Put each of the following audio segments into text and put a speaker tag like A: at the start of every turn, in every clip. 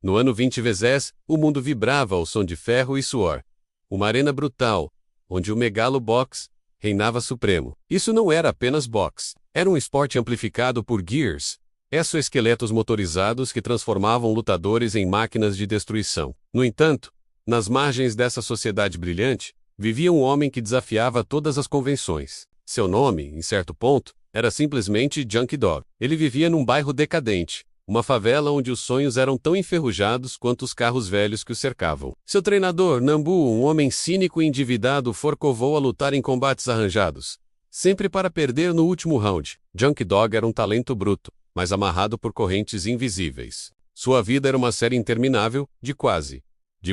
A: No ano 20 vezes, o mundo vibrava ao som de ferro e suor. Uma arena brutal, onde o Megalo Box reinava supremo. Isso não era apenas boxe. Era um esporte amplificado por gears, exoesqueletos motorizados que transformavam lutadores em máquinas de destruição. No entanto, nas margens dessa sociedade brilhante, vivia um homem que desafiava todas as convenções. Seu nome, em certo ponto, era simplesmente Junkie Dog. Ele vivia num bairro decadente, uma favela onde os sonhos eram tão enferrujados quanto os carros velhos que o cercavam. Seu treinador, Nambu, um homem cínico e endividado, forcovou a lutar em combates arranjados, sempre para perder no último round. Junkie Dog era um talento bruto, mas amarrado por correntes invisíveis. Sua vida era uma série interminável, de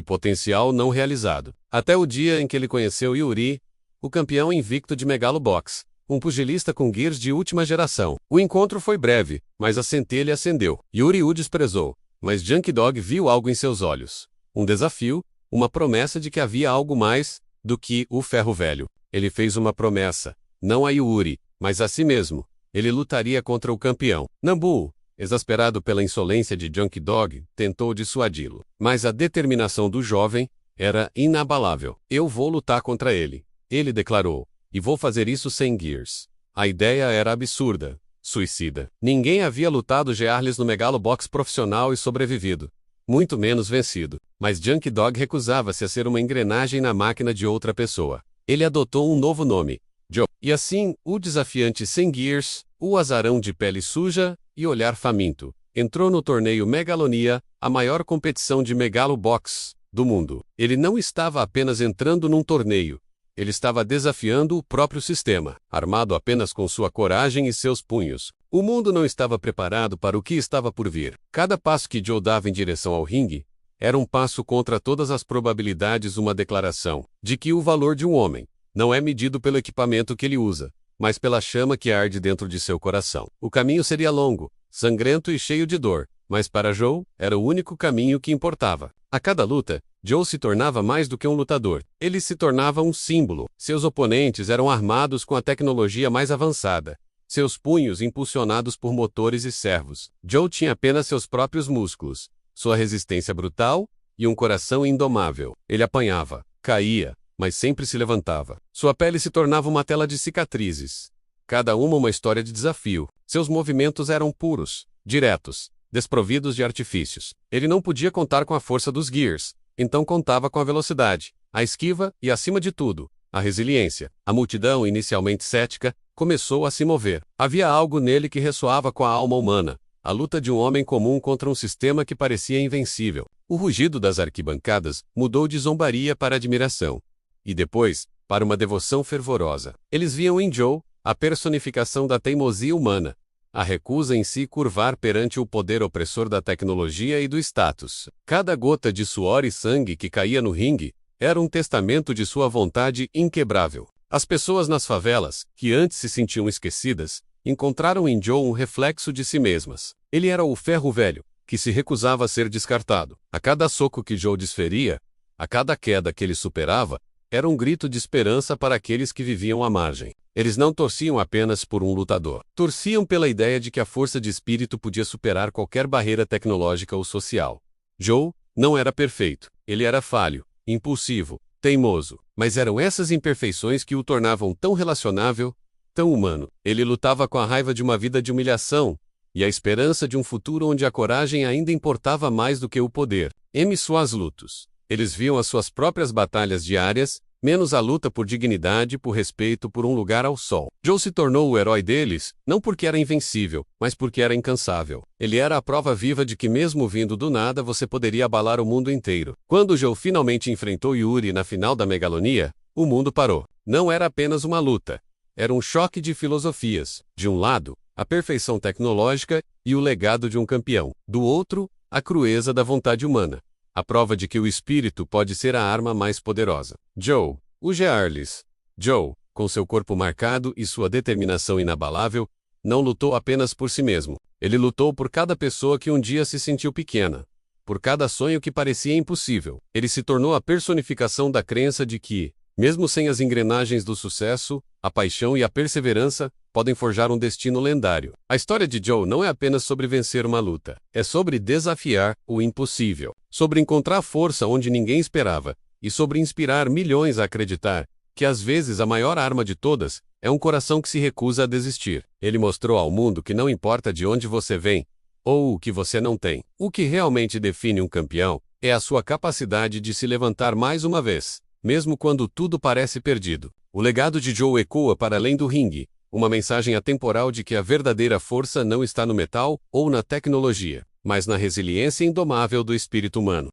A: potencial não realizado. Até o dia em que ele conheceu Yuri, o campeão invicto de Megalo Box, um pugilista com gears de última geração. O encontro foi breve, mas a centelha acendeu. Yuri o desprezou, mas Junkie Dog viu algo em seus olhos. Um desafio, uma promessa de que havia algo mais do que o ferro velho. Ele fez uma promessa, não a Yuri, mas a si mesmo. Ele lutaria contra o campeão. Nambu, exasperado pela insolência de Junkie Dog, tentou dissuadi-lo. Mas a determinação do jovem era inabalável. Eu vou lutar contra ele, ele declarou. E vou fazer isso sem gears. A ideia era absurda, suicida. Ninguém havia lutado gearless no Megalo Box profissional e sobrevivido. Muito menos vencido. Mas Junkie Dog recusava-se a ser uma engrenagem na máquina de outra pessoa. Ele adotou um novo nome, Joe. E assim, o desafiante sem gears, o azarão de pele suja e olhar faminto, entrou no torneio Megalonia, a maior competição de Megalo Box do mundo. Ele não estava apenas entrando num torneio. Ele estava desafiando o próprio sistema, armado apenas com sua coragem e seus punhos. O mundo não estava preparado para o que estava por vir. Cada passo que Joe dava em direção ao ringue era um passo contra todas as probabilidades, uma declaração de que o valor de um homem não é medido pelo equipamento que ele usa, mas pela chama que arde dentro de seu coração. O caminho seria longo, sangrento e cheio de dor, mas para Joe, era o único caminho que importava. A cada luta, Joe se tornava mais do que um lutador. Ele se tornava um símbolo. Seus oponentes eram armados com a tecnologia mais avançada, seus punhos impulsionados por motores e servos. Joe tinha apenas seus próprios músculos, sua resistência brutal e um coração indomável. Ele apanhava, caía, mas sempre se levantava. Sua pele se tornava uma tela de cicatrizes, cada uma história de desafio. Seus movimentos eram puros, diretos, desprovidos de artifícios. Ele não podia contar com a força dos gears, então contava com a velocidade, a esquiva e, acima de tudo, a resiliência. A multidão, inicialmente cética, começou a se mover. Havia algo nele que ressoava com a alma humana, a luta de um homem comum contra um sistema que parecia invencível. O rugido das arquibancadas mudou de zombaria para admiração. E depois, para uma devoção fervorosa. Eles viam em Joe a personificação da teimosia humana, a recusa em se curvar perante o poder opressor da tecnologia e do status. Cada gota de suor e sangue que caía no ringue era um testamento de sua vontade inquebrável. As pessoas nas favelas, que antes se sentiam esquecidas, encontraram em Joe um reflexo de si mesmas. Ele era o ferro velho, que se recusava a ser descartado. A cada soco que Joe desferia, a cada queda que ele superava, era um grito de esperança para aqueles que viviam à margem. Eles não torciam apenas por um lutador. Torciam pela ideia de que a força de espírito podia superar qualquer barreira tecnológica ou social. Joe não era perfeito. Ele era falho, impulsivo, teimoso. Mas eram essas imperfeições que o tornavam tão relacionável, tão humano. Ele lutava com a raiva de uma vida de humilhação e a esperança de um futuro onde a coragem ainda importava mais do que o poder. Suas lutas. Eles viam as suas próprias batalhas diárias, menos a luta por dignidade, por respeito, por um lugar ao sol. Joe se tornou o herói deles, não porque era invencível, mas porque era incansável. Ele era a prova viva de que mesmo vindo do nada você poderia abalar o mundo inteiro. Quando Joe finalmente enfrentou Yuri na final da Megalonia, o mundo parou. Não era apenas uma luta. Era um choque de filosofias. De um lado, a perfeição tecnológica e o legado de um campeão. Do outro, a crueza da vontade humana. A prova de que o espírito pode ser a arma mais poderosa. Joe, o gearless. Joe, com seu corpo marcado e sua determinação inabalável, não lutou apenas por si mesmo. Ele lutou por cada pessoa que um dia se sentiu pequena. Por cada sonho que parecia impossível. Ele se tornou a personificação da crença de que, mesmo sem as engrenagens do sucesso, a paixão e a perseverança, podem forjar um destino lendário. A história de Joe não é apenas sobre vencer uma luta. É sobre desafiar o impossível, sobre encontrar força onde ninguém esperava e sobre inspirar milhões a acreditar que às vezes a maior arma de todas é um coração que se recusa a desistir. Ele mostrou ao mundo que não importa de onde você vem ou o que você não tem. O que realmente define um campeão é a sua capacidade de se levantar mais uma vez, mesmo quando tudo parece perdido. O legado de Joe ecoa para além do ringue, uma mensagem atemporal de que a verdadeira força não está no metal ou na tecnologia, mas na resiliência indomável do espírito humano.